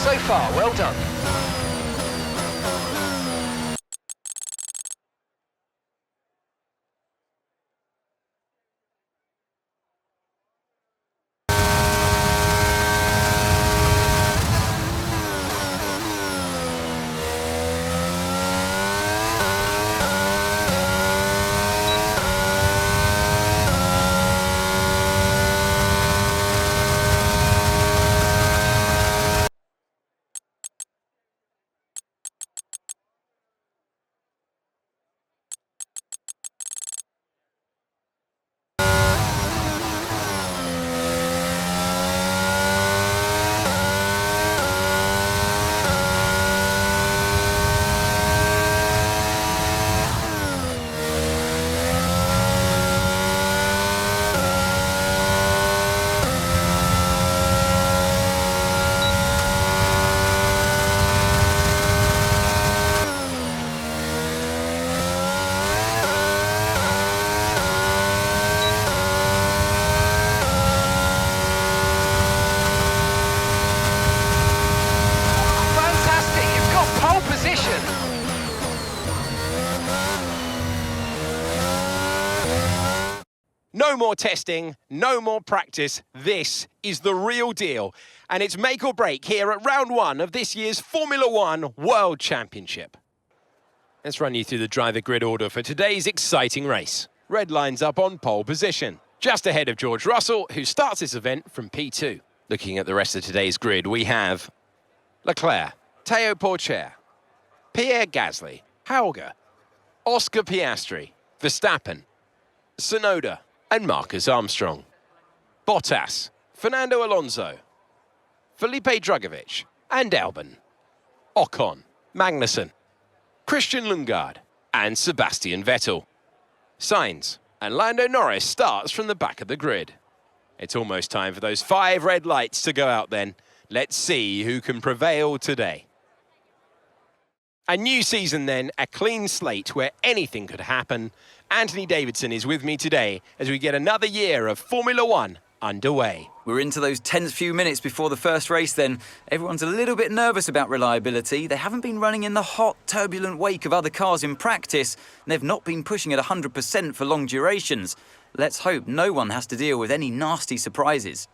so far. Well done. No more testing, no more practice. This is the real deal. And it's make or break here at round one of this year's Formula One World Championship. Let's run you through the driver grid order for today's exciting race. Red lines up on pole position, just ahead of George Russell, who starts this event from P2. Looking at the rest of today's grid, we have Leclerc, Théo Pourchaire, Pierre Gasly, Hauger, Oscar Piastri, Verstappen, Tsunoda, and Marcus Armstrong. Bottas, Fernando Alonso, Felipe Drugovich, and Albon. Ocon, Magnussen, Christian Lundgaard, and Sebastian Vettel. Sainz and Lando Norris starts from the back of the grid. It's almost time for those 5 red lights to go out then. Let's see who can prevail today. A new season then, a clean slate where anything could happen. Anthony Davidson is with me today as we get another year of Formula One underway. We're into those tense few minutes before the first race then. Everyone's a little bit nervous about reliability. They haven't been running in the hot, turbulent wake of other cars in practice, and they've not been pushing at 100% for long durations. Let's hope no one has to deal with any nasty surprises.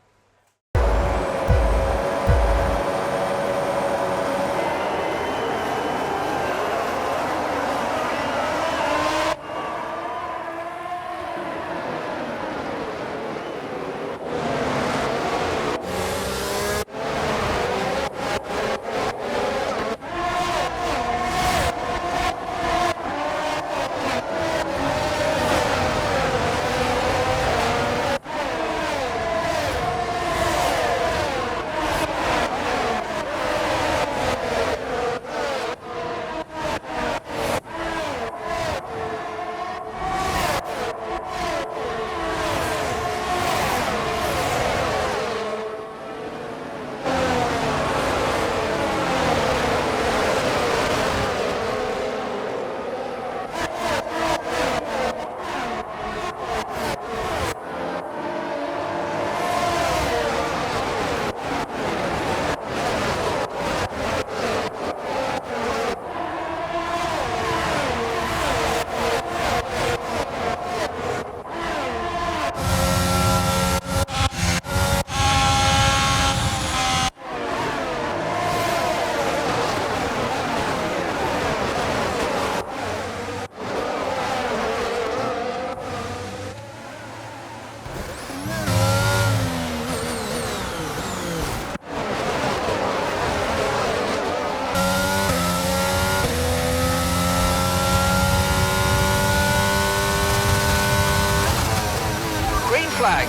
Flag.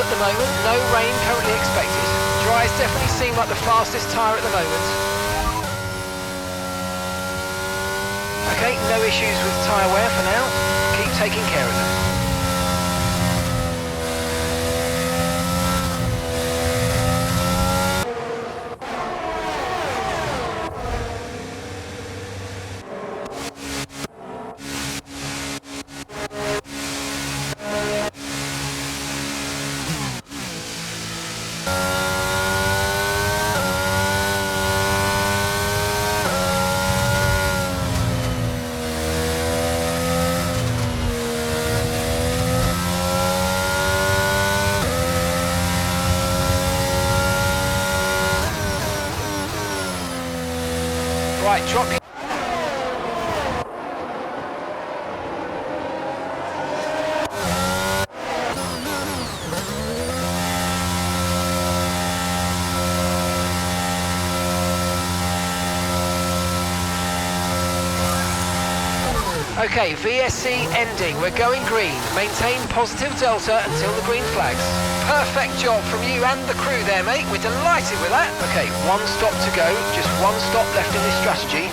at the moment, no rain currently expected. Dries definitely seem like the fastest tyre at the moment. Okay, no issues with tyre wear for now. Keep taking care of them. Right, drop your... Okay, VSC ending. We're going green. Maintain positive delta until the green flags. Perfect job from you and the crew there, mate. We're delighted with that. Okay, one stop to go. Just one stop left in this strategy.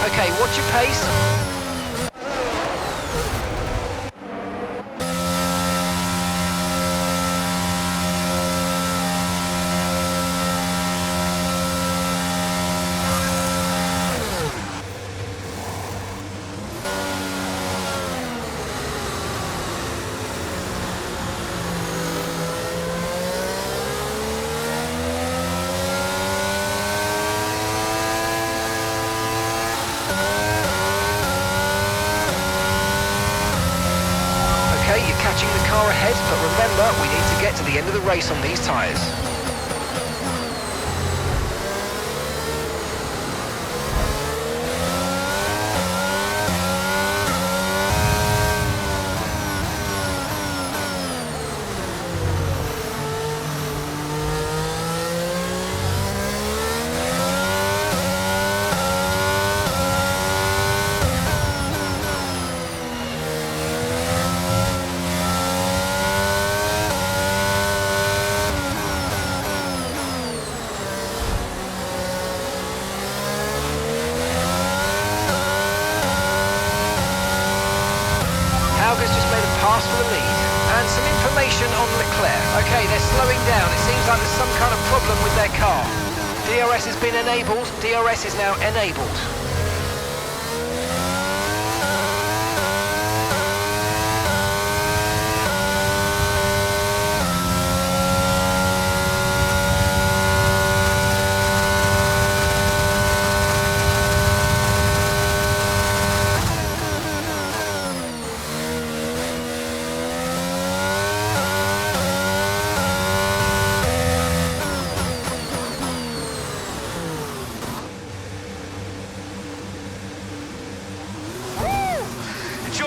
Okay, watch your pace. Okay, you're catching the car ahead, but remember, we need to get to the end of the race on these tyres. Has just made a pass for the lead. And some information on Leclerc. Okay, they're slowing down. It seems like there's some kind of problem with their car. DRS has been enabled. DRS is now enabled.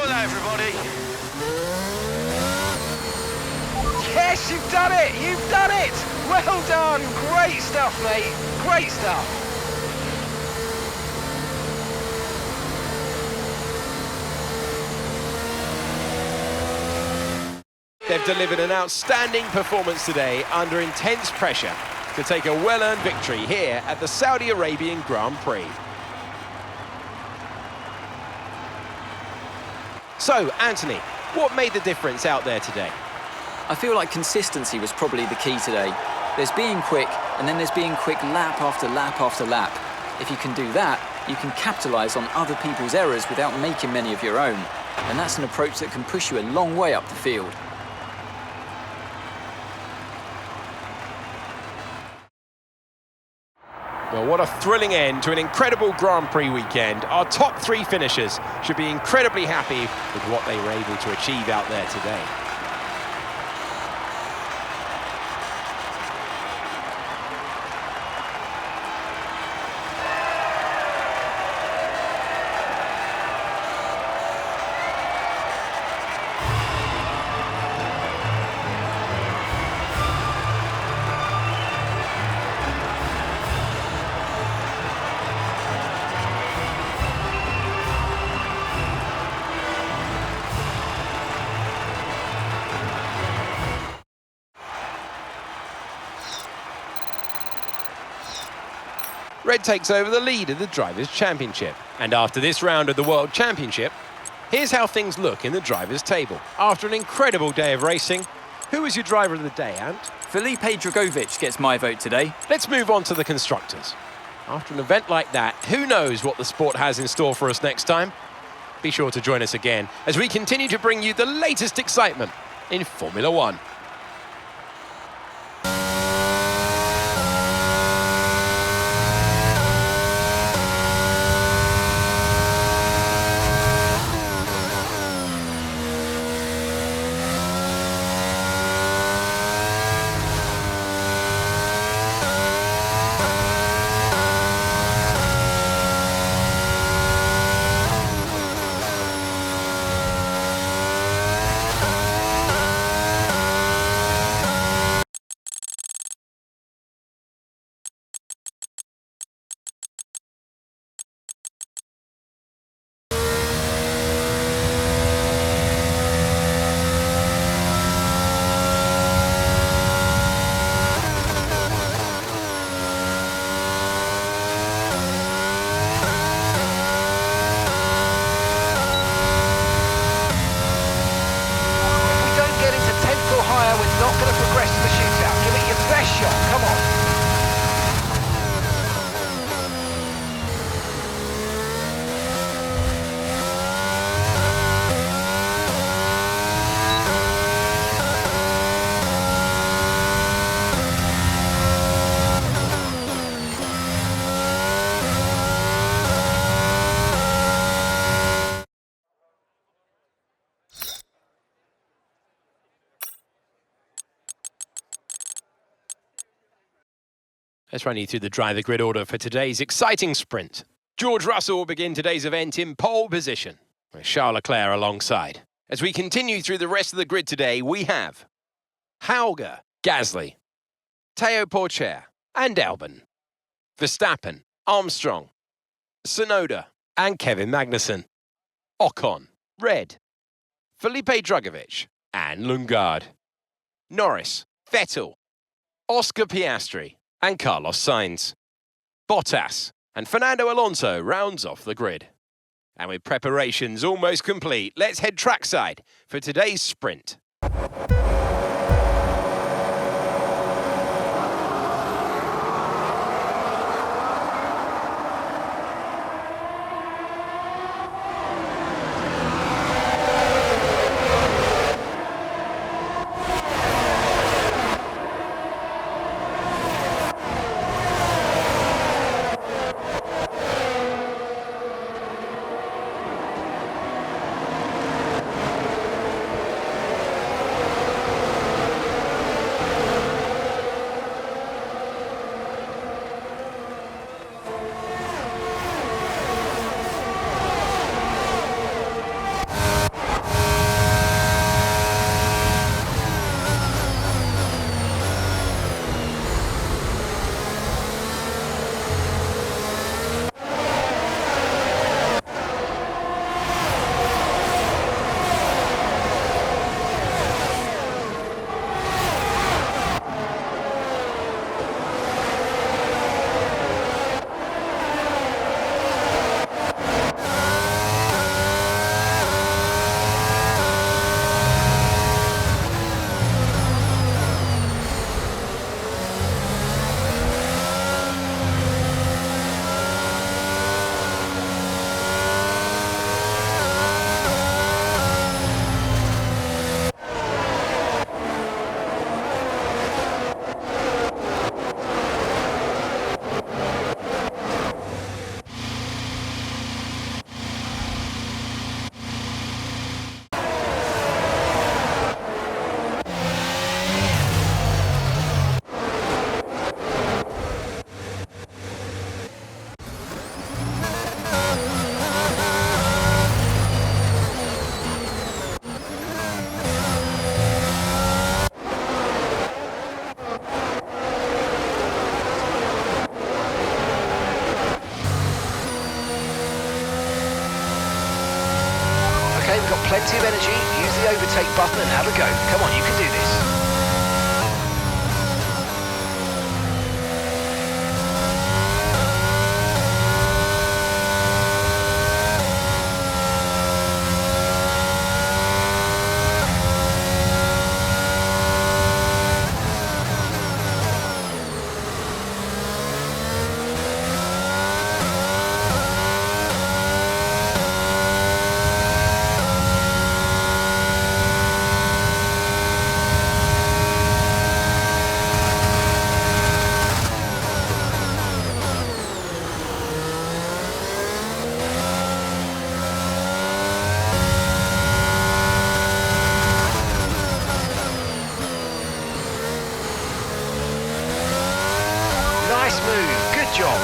Everybody. Yes, you've done it! You've done it! Well done! Great stuff, mate. Great stuff. They've delivered an outstanding performance today under intense pressure to take a well-earned victory here at the Saudi Arabian Grand Prix. So, Anthony, what made the difference out there today? I feel like consistency was probably the key today. There's being quick, and then there's being quick lap after lap after lap. If you can do that, you can capitalise on other people's errors without making many of your own. And that's an approach that can push you a long way up the field. Well, what a thrilling end to an incredible Grand Prix weekend. Our top three finishers should be incredibly happy with what they were able to achieve out there today. Red takes over the lead of the Drivers' Championship. And after this round of the World Championship, here's how things look in the Drivers' table. After an incredible day of racing, who was your driver of the day, Ant? Felipe Drugovich gets my vote today. Let's move on to the Constructors. After an event like that, who knows what the sport has in store for us next time? Be sure to join us again as we continue to bring you the latest excitement in Formula One. Let's run you through the driver grid order for today's exciting sprint. George Russell will begin today's event in pole position, with Charles Leclerc alongside. As we continue through the rest of the grid today, we have Hauger, Gasly, Teo Pourchaire and Albon, Verstappen, Armstrong, Tsunoda and Kevin Magnussen, Ocon, Red, Felipe Drugovich and Lundgaard, Norris, Vettel, Oscar Piastri and Carlos Sainz, Bottas and Fernando Alonso rounds off the grid. And with preparations almost complete, let's head trackside for today's sprint. We've got plenty of energy. Use the overtake button and have a go. Come on, you can do this. job.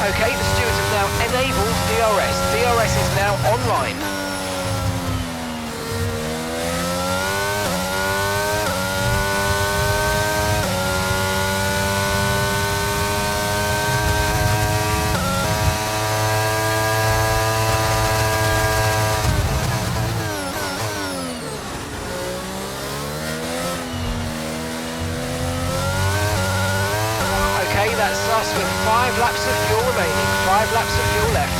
Okay, the stewards have now enabled DRS. DRS is now online. Okay, that's us with 5 laps of fuel remaining. 5 laps of fuel left.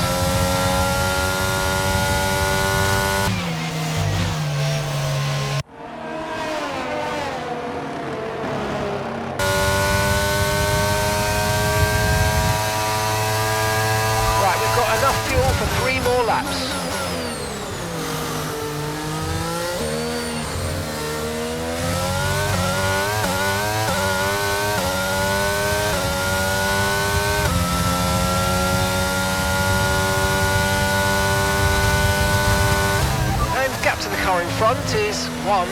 Right, we've got enough fuel for 3 more laps. Gap to the car in front is 1.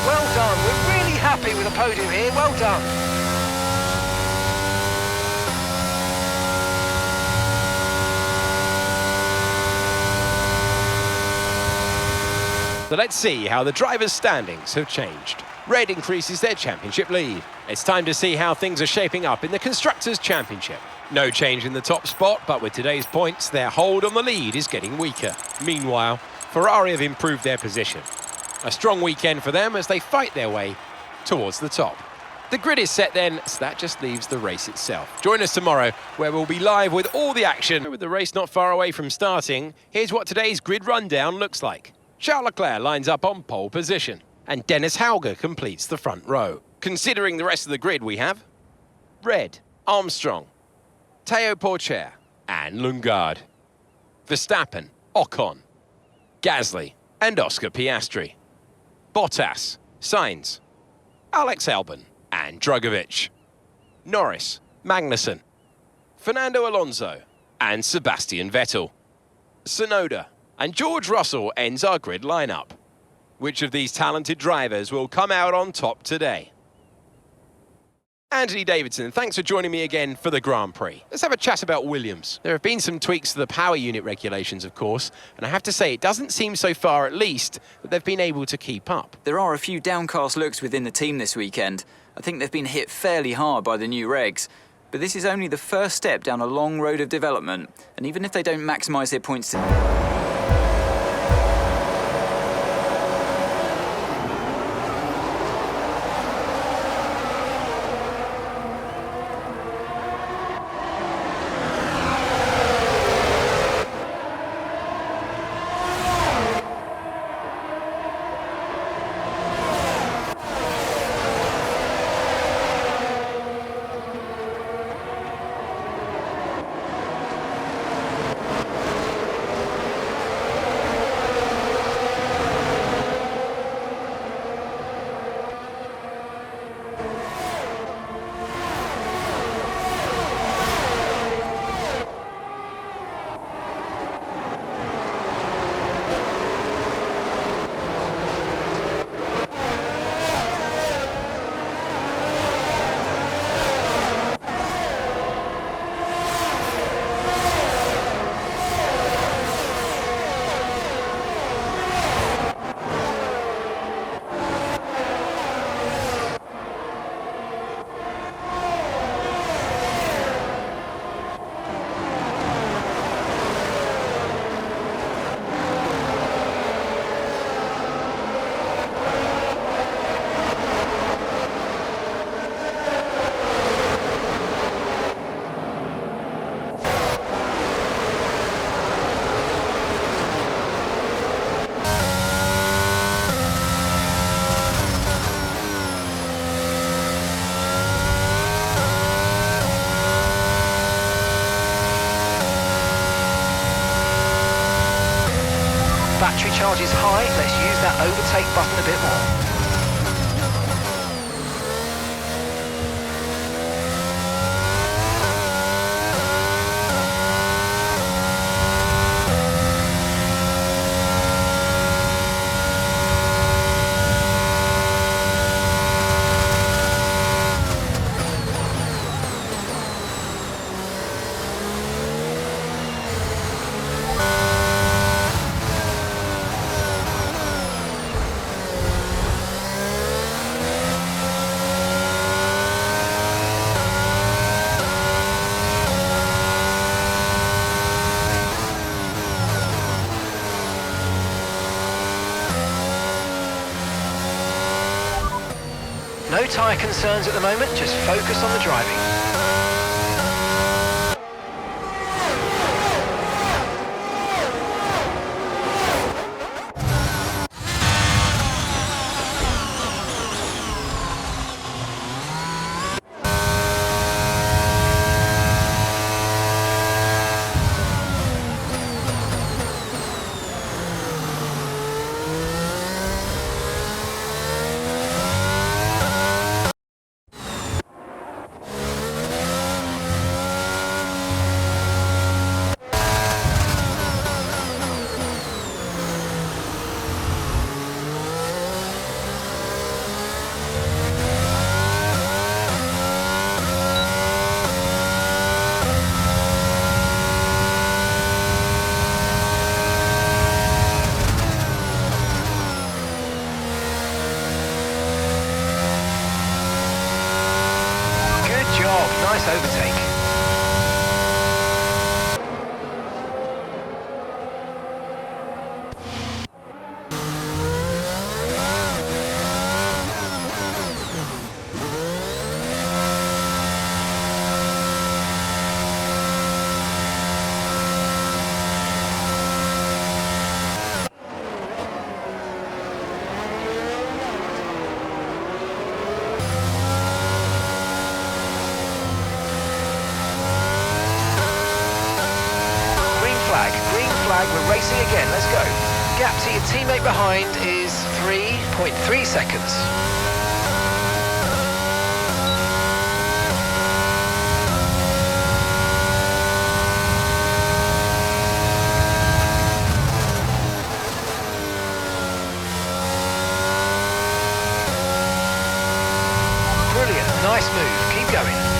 Well done, we're really happy with the podium here, well done. So let's see how the drivers' standings have changed. Red increases their championship lead. It's time to see how things are shaping up in the Constructors' Championship. No change in the top spot, but with today's points, their hold on the lead is getting weaker. Meanwhile, Ferrari have improved their position. A strong weekend for them as they fight their way towards the top. The grid is set then, so that just leaves the race itself. Join us tomorrow, where we'll be live with all the action. With the race not far away from starting, here's what today's grid rundown looks like. Charles Leclerc lines up on pole position, and Dennis Hauger completes the front row. Considering the rest of the grid we have, red, Armstrong, Théo Pourchaire, and Lundgaard. Verstappen, Ocon, Gasly, and Oscar Piastri. Bottas, Sainz, Alex Albon, and Drugovich. Norris, Magnussen, Fernando Alonso, and Sebastian Vettel. Tsunoda and George Russell ends our grid lineup. Which of these talented drivers will come out on top today? Anthony Davidson, thanks for joining me again for the Grand Prix. Let's have a chat about Williams. There have been some tweaks to the power unit regulations, of course, and I have to say it doesn't seem so far, at least, that they've been able to keep up. There are a few downcast looks within the team this weekend. I think they've been hit fairly hard by the new regs. But this is only the first step down a long road of development, and even if they don't maximise their points... battery charge is high, let's use that overtake button a bit more. No tyre concerns at the moment, just focus on the driving. Nice overtake. Green flag, we're racing again, let's go. Gap to your teammate behind is 3.3 seconds. Brilliant, nice move, keep going.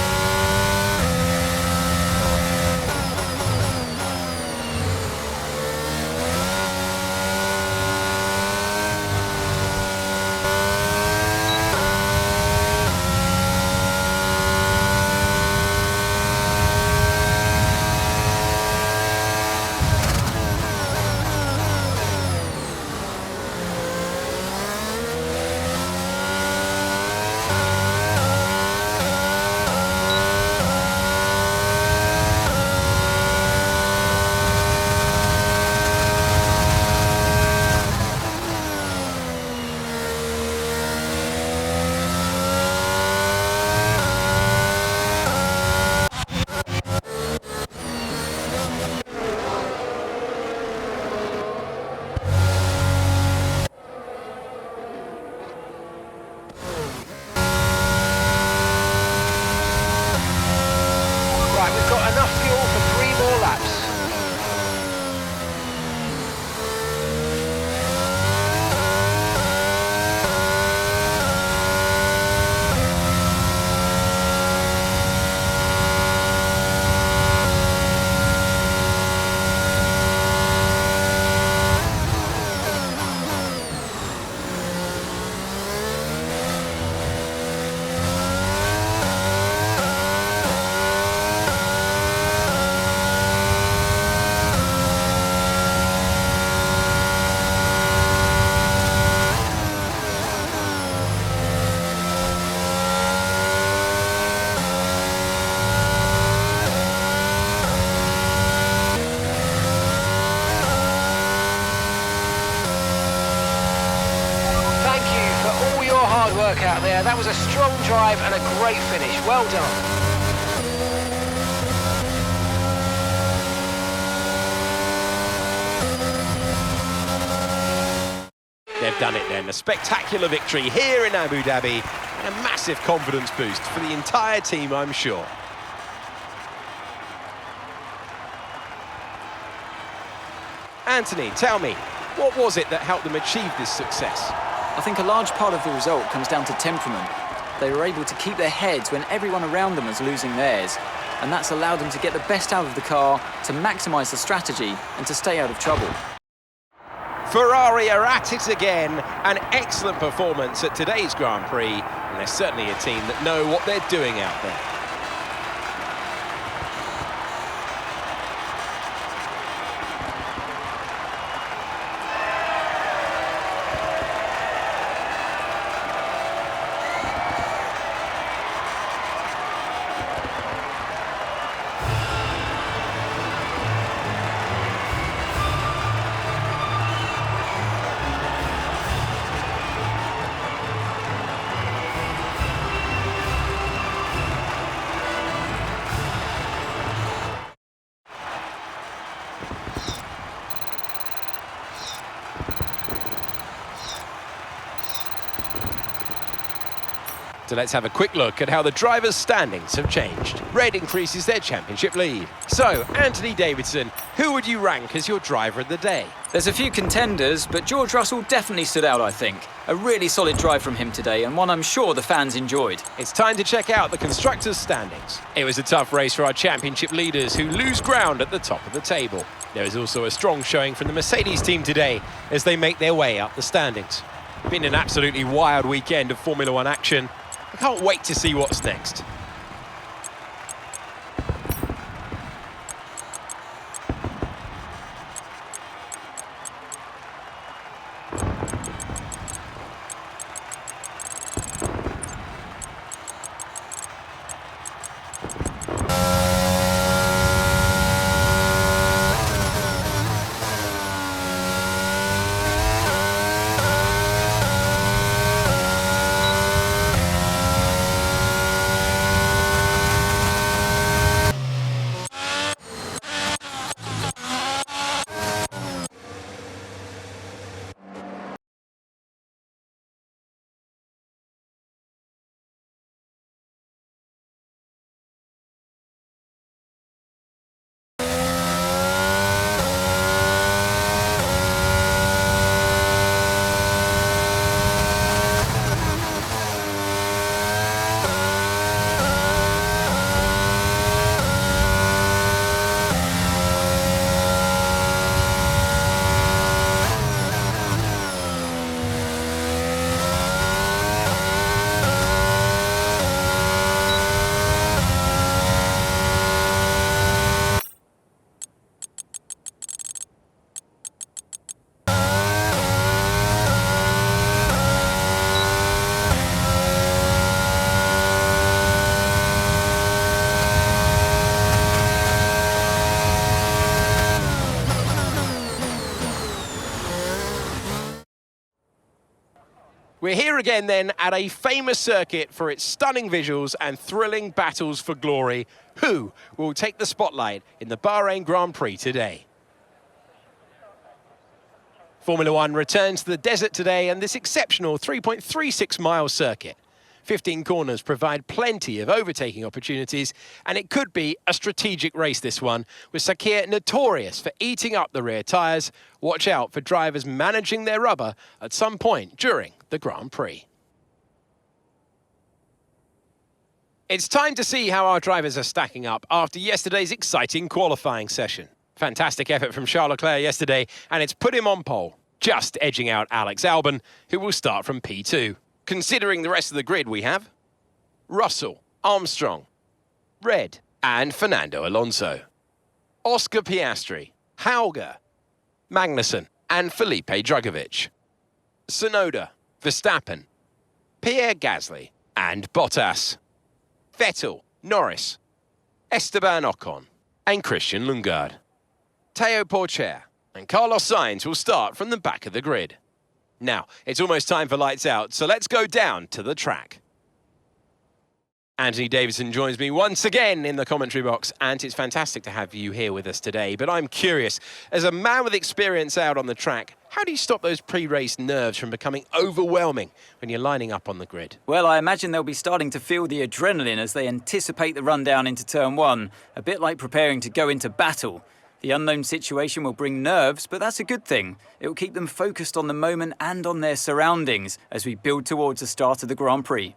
Work out there. That was a strong drive and a great finish. Well done. they've done it then. A spectacular victory here in Abu Dhabi and a massive confidence boost for the entire team, I'm sure. Anthony, tell me, what was it that helped them achieve this success? I think a large part of the result comes down to temperament. They were able to keep their heads when everyone around them was losing theirs, and that's allowed them to get the best out of the car, to maximise the strategy and to stay out of trouble. Ferrari are at it again. An excellent performance at today's Grand Prix, and they're certainly a team that know what they're doing out there. So let's have a quick look at how the drivers' standings have changed. Red increases their championship lead. So, Anthony Davidson, who would you rank as your driver of the day? There's a few contenders, but George Russell definitely stood out, I think. A really solid drive from him today, and one I'm sure the fans enjoyed. It's time to check out the constructors' standings. It was a tough race for our championship leaders, who lose ground at the top of the table. There is also a strong showing from the Mercedes team today as they make their way up the standings. Been an absolutely wild weekend of Formula One action. I can't wait to see what's next. We're here again then at a famous circuit for its stunning visuals and thrilling battles for glory. Who will take the spotlight in the Bahrain Grand Prix today? Formula One returns to the desert today and this exceptional 3.36-mile circuit. 15 corners provide plenty of overtaking opportunities, and it could be a strategic race, this one, with Sakir notorious for eating up the rear tyres. Watch out for drivers managing their rubber at some point during the Grand Prix. It's time to see how our drivers are stacking up after yesterday's exciting qualifying session. Fantastic effort from Charles Leclerc yesterday, and it's put him on pole, just edging out Alex Albon, who will start from P2. Considering the rest of the grid, we have Russell, Armstrong, Red, and Fernando Alonso. Oscar Piastri, Hauger, Magnussen, and Felipe Drugovich. Tsunoda, Verstappen, Pierre Gasly, and Bottas. Vettel, Norris, Esteban Ocon, and Christian Lundgaard. Teo Porcher and Carlos Sainz will start from the back of the grid. Now, it's almost time for lights out, so let's go down to the track. Anthony Davidson joins me once again in the commentary box, and it's fantastic to have you here with us today. But I'm curious, as a man with experience out on the track, how do you stop those pre-race nerves from becoming overwhelming when you're lining up on the grid? Well, I imagine they'll be starting to feel the adrenaline as they anticipate the rundown into turn one, a bit like preparing to go into battle. The unknown situation will bring nerves, but that's a good thing. It will keep them focused on the moment and on their surroundings as we build towards the start of the Grand Prix.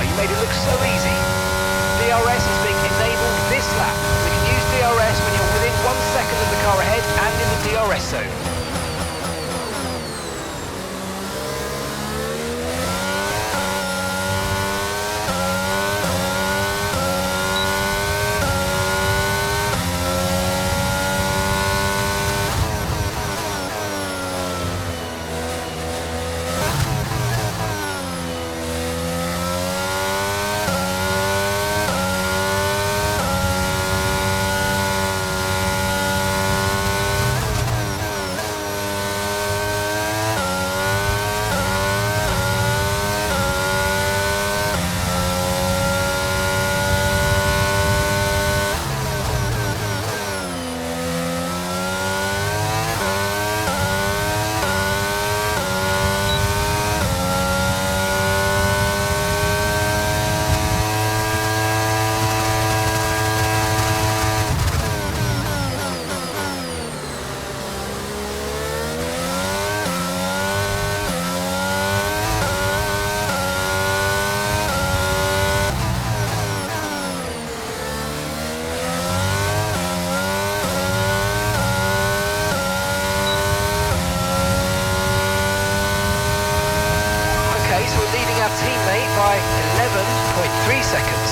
You made it look so easy. DRS is being enabled this lap. We can use DRS when you're within 1 second of the car ahead and in the DRS zone. Teammate by 11.3 seconds.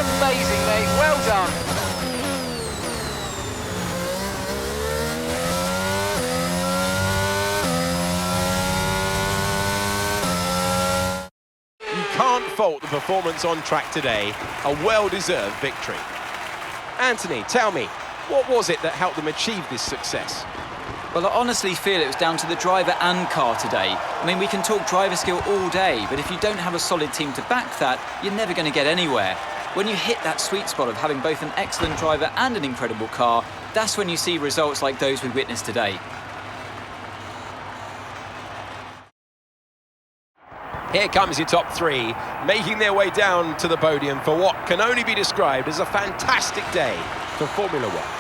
amazing, mate. Well done. You can't fault the performance on track today. A well-deserved victory. Anthony, tell me, what was it that helped them achieve this success? Well, I honestly feel it was down to the driver and car today. I mean, we can talk driver skill all day, but if you don't have a solid team to back that, you're never going to get anywhere. When you hit that sweet spot of having both an excellent driver and an incredible car, that's when you see results like those we witnessed today. Here comes your top three, making their way down to the podium for what can only be described as a fantastic day for Formula One.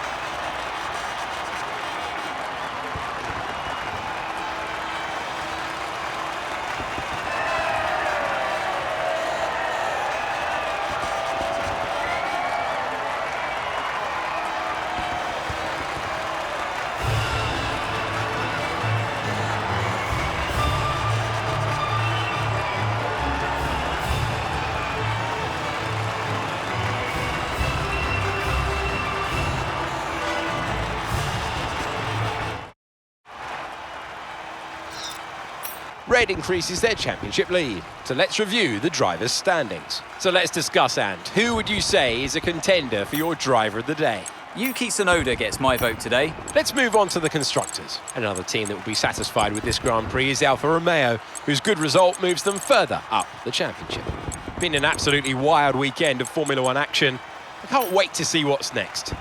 Red increases their championship lead. So let's review the drivers' standings. So let's discuss, Ant. Who would you say is a contender for your driver of the day? Yuki Tsunoda gets my vote today. Let's move on to the constructors. Another team that will be satisfied with this Grand Prix is Alfa Romeo, whose good result moves them further up the championship. Been an absolutely wild weekend of Formula One action. I can't wait to see what's next.